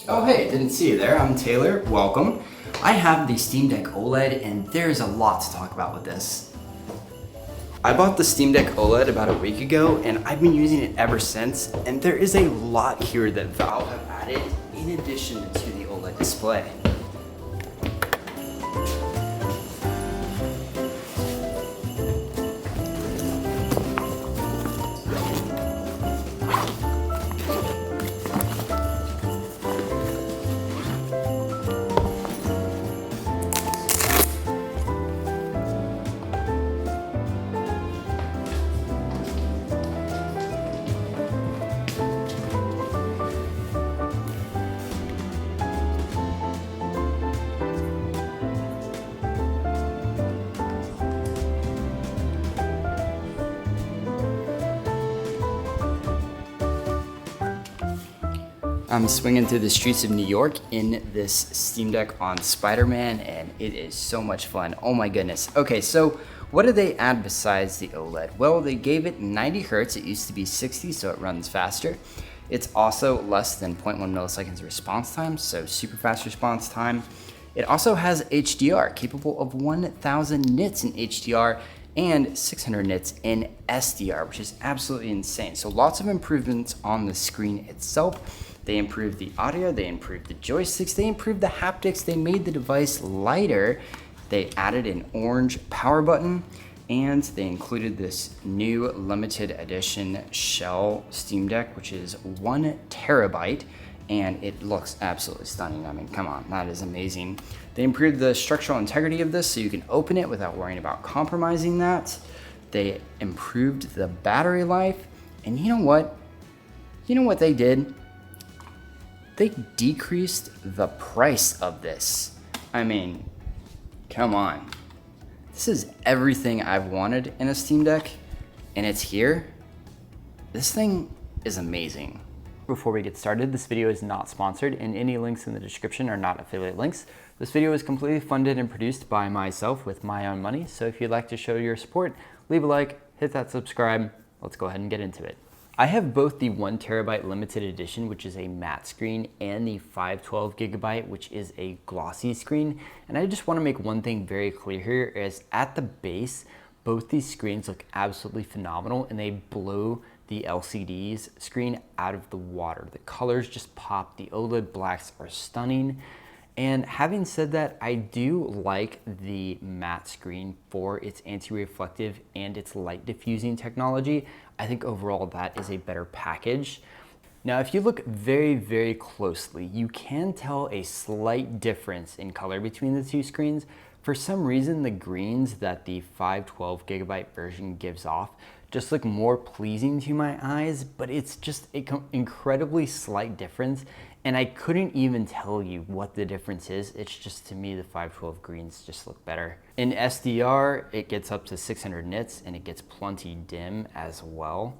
Oh hey, didn't see you there. I'm Taylor, welcome. I have the Steam Deck OLED and there's a lot to talk about with this. I bought the Steam Deck OLED about a week ago and I've been using it ever since, and there is a lot here that Valve have added in addition to the OLED display. I'm swinging through the streets of New York in this Steam Deck on Spider-Man, and it is so much fun. Oh my goodness. Okay, so what did they add besides the OLED? Well, they gave it 90 Hertz. It used to be 60, so it runs faster. It's also less than 0.1 milliseconds response time, so super fast response time. It also has HDR, capable of 1000 nits in HDR and 600 nits in SDR, which is absolutely insane. So lots of improvements on the screen itself. They improved the audio, they improved the joysticks, they improved the haptics, they made the device lighter, they added an orange power button, and they included this new limited edition shell Steam Deck, which is 1 terabyte, and it looks absolutely stunning. I mean, come on, that is amazing. They improved the structural integrity of this so you can open it without worrying about compromising that. They improved the battery life, and you know what? You know what they did? They decreased the price of this. I mean, come on. This is everything I've wanted in a Steam Deck, and it's here. This thing is amazing. Before we get started, this video is not sponsored, and any links in the description are not affiliate links. This video is completely funded and produced by myself with my own money, so if you'd like to show your support, leave a like, hit that subscribe. Let's go ahead and get into it. I have both the 1 terabyte limited edition, which is a matte screen, and the 512 gigabyte, which is a glossy screen. And I just want to make one thing very clear here is at the base, both these screens look absolutely phenomenal and they blow the LCD's screen out of the water. The colors just pop. The OLED blacks are stunning. And having said that, I do like the matte screen for its anti-reflective and its light diffusing technology. I think overall that is a better package. Now, if you look very, very closely, you can tell a slight difference in color between the two screens. For some reason, the greens that the 512 gigabyte version gives off just look more pleasing to my eyes, but it's just an incredibly slight difference. And I couldn't even tell you what the difference is. It's just, to me, the 512 greens just look better. In SDR, it gets up to 600 nits and it gets plenty dim as well.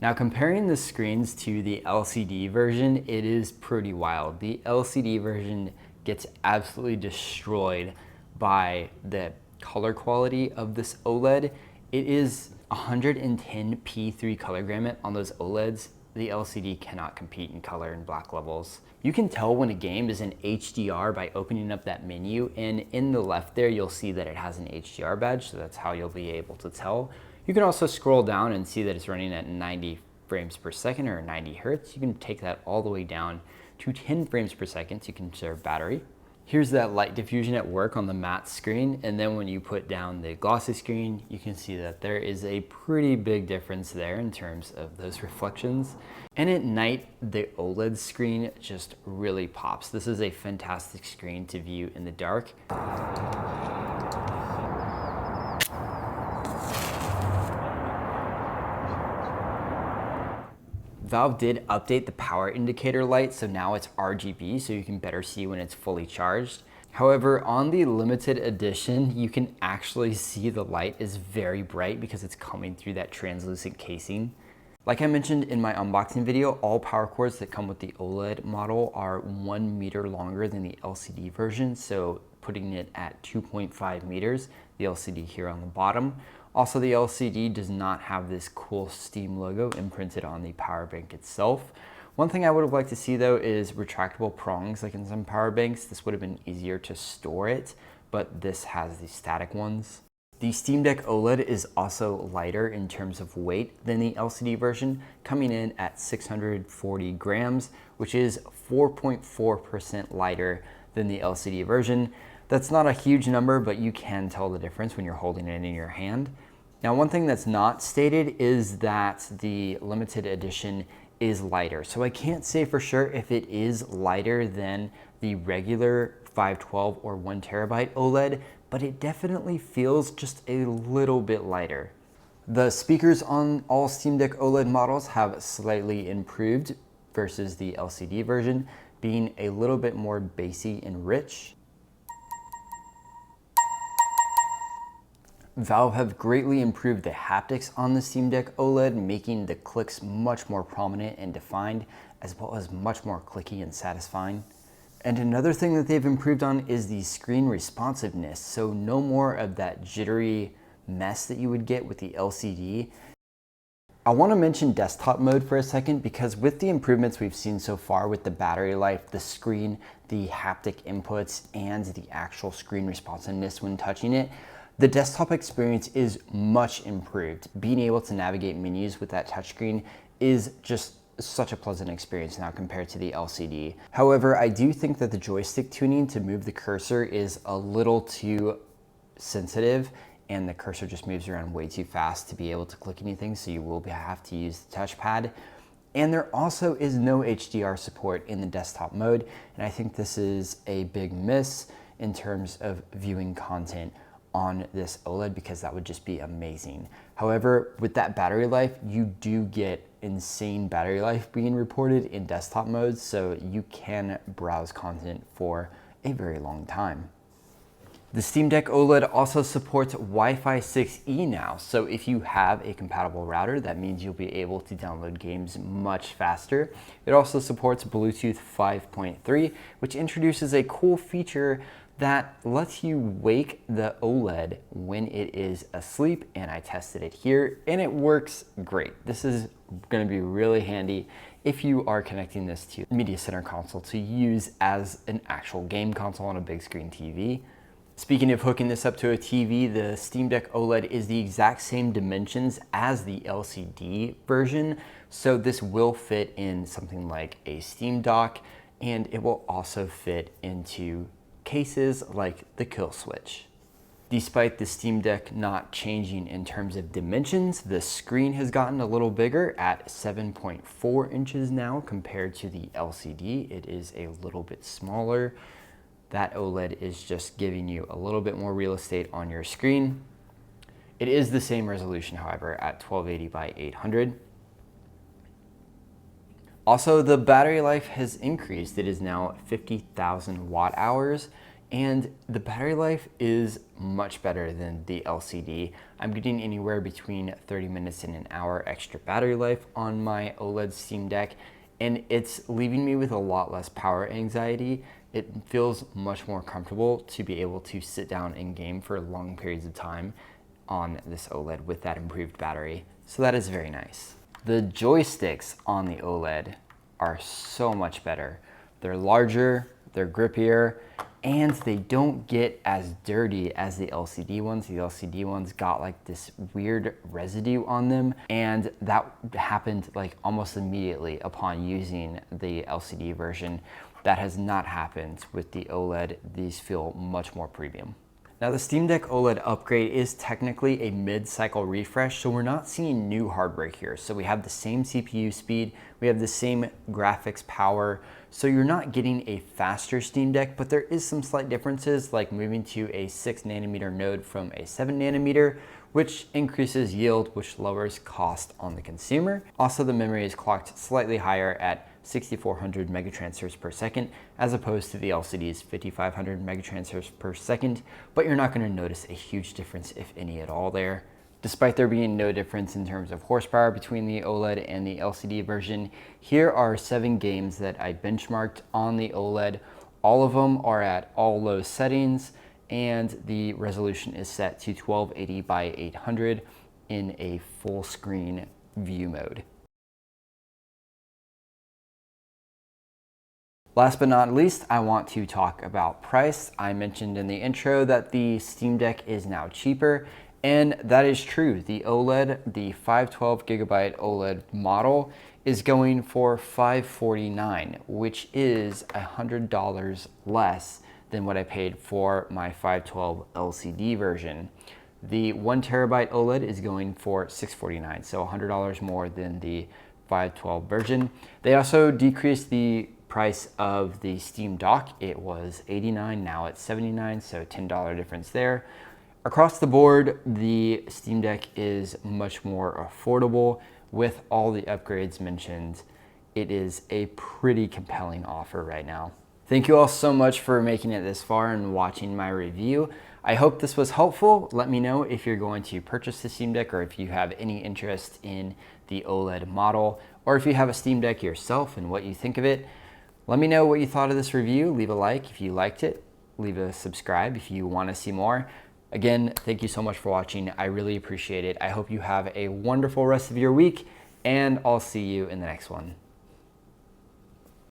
Now, comparing the screens to the LCD version, it is pretty wild. The LCD version gets absolutely destroyed by the color quality of this OLED. It is 110p3 color gamut on those OLEDs. The LCD cannot compete in color and black levels. You can tell when a game is in HDR by opening up that menu, and in the left there you'll see that it has an HDR badge, so that's how you'll be able to tell. You can also scroll down and see that it's running at 90 frames per second or 90 Hertz. You can take that all the way down to 10 frames per second to conserve battery. Here's that light diffusion at work on the matte screen, and then when you put down the glossy screen, you can see that there is a pretty big difference there in terms of those reflections. And at night, the OLED screen just really pops. This is a fantastic screen to view in the dark. Valve did update the power indicator light, so now it's RGB, so you can better see when it's fully charged. However, on the limited edition, you can actually see the light is very bright because it's coming through that translucent casing. Like I mentioned in my unboxing video, all power cords that come with the OLED model are 1 meter longer than the LCD version, so putting it at 2.5 meters. the LCD here on the bottom. Also, the LCD does not have this cool Steam logo imprinted on the power bank itself. One thing I would have liked to see though is retractable prongs like in some power banks. This would have been easier to store it, but this has the static ones. The Steam Deck OLED is also lighter in terms of weight than the LCD version, coming in at 640 grams, which is 4.4% lighter than the LCD version. That's not a huge number, but you can tell the difference when you're holding it in your hand. Now, one thing that's not stated is that the limited edition is lighter. So I can't say for sure if it is lighter than the regular 512 or 1 terabyte OLED, but it definitely feels just a little bit lighter. The speakers on all Steam Deck OLED models have slightly improved versus the LCD version, being a little bit more bassy and rich. Valve have greatly improved the haptics on the Steam Deck OLED, making the clicks much more prominent and defined, as well as much more clicky and satisfying. And another thing that they've improved on is the screen responsiveness. So no more of that jittery mess that you would get with the LCD. I want to mention desktop mode for a second, because with the improvements we've seen so far with the battery life, the screen, the haptic inputs, and the actual screen responsiveness when touching it, the desktop experience is much improved. Being able to navigate menus with that touchscreen is just such a pleasant experience now compared to the LCD. However, I do think that the joystick tuning to move the cursor is a little too sensitive, and the cursor just moves around way too fast to be able to click anything, so you will have to use the touchpad. And there also is no HDR support in the desktop mode, and I think this is a big miss in terms of viewing content on this OLED, because that would just be amazing. However, with that battery life, you do get insane battery life being reported in desktop mode, so you can browse content for a very long time. The Steam Deck OLED also supports Wi-Fi 6E now, so if you have a compatible router, that means you'll be able to download games much faster. It also supports Bluetooth 5.3, which introduces a cool feature that lets you wake the OLED when it is asleep, and I tested it here and it works great. This is going to be really handy if you are connecting this to a media center console to use as an actual game console on a big screen TV. Speaking of hooking this up to a TV, the Steam Deck OLED is the exact same dimensions as the LCD version, so this will fit in something like a Steam dock, and it will also fit into cases like the kill switch. Despite the Steam Deck not changing in terms of dimensions, the screen has gotten a little bigger at 7.4 inches now compared to the LCD. It is a little bit smaller. That OLED is just giving you a little bit more real estate on your screen. It is the same resolution, however, at 1280 by 800. Also, the battery life has increased. It is now 50,000 watt hours, and the battery life is much better than the LCD. I'm getting anywhere between 30 minutes and an hour extra battery life on my OLED Steam Deck, and it's leaving me with a lot less power anxiety. It feels much more comfortable to be able to sit down and game for long periods of time on this OLED with that improved battery. So that is very nice. The joysticks on the OLED are so much better. They're larger, they're grippier, and they don't get as dirty as the LCD ones. The LCD ones got like this weird residue on them, and that happened like almost immediately upon using the LCD version. That has not happened with the OLED. These feel much more premium. Now, the Steam Deck OLED upgrade is technically a mid-cycle refresh, so we're not seeing new hardware here. So we have the same CPU speed, we have the same graphics power, so you're not getting a faster Steam Deck, but there is some slight differences, like moving to a 6nm node from a 7nm, which increases yield, which lowers cost on the consumer. Also, the memory is clocked slightly higher at 6,400 megatransfers per second, as opposed to the LCD's 5,500 megatransfers per second, but you're not going to notice a huge difference, if any at all there. Despite there being no difference in terms of horsepower between the OLED and the LCD version, here are 7 games that I benchmarked on the OLED. All of them are at all low settings, and the resolution is set to 1280 by 800 in a full screen view mode. Last but not least, I want to talk about price. I mentioned in the intro that the Steam Deck is now cheaper, and that is true. The OLED, the 512 gigabyte OLED model, is going for $549, which is $100 less than what I paid for my 512 LCD version. The 1 terabyte OLED is going for $649, so $100 more than the 512 version. They also decreased the price of the Steam Dock. It was $89, now it's $79, so $10 difference there. Across the board, the Steam Deck is much more affordable with all the upgrades mentioned. It is a pretty compelling offer right now. Thank you all so much for making it this far and watching my review. I hope this was helpful. Let me know if you're going to purchase the Steam Deck or if you have any interest in the OLED model, or if you have a Steam Deck yourself and what you think of it. Let me know what you thought of this review. Leave a like if you liked it. Leave a subscribe if you want to see more. Again, thank you so much for watching. I really appreciate it. I hope you have a wonderful rest of your week, and I'll see you in the next one.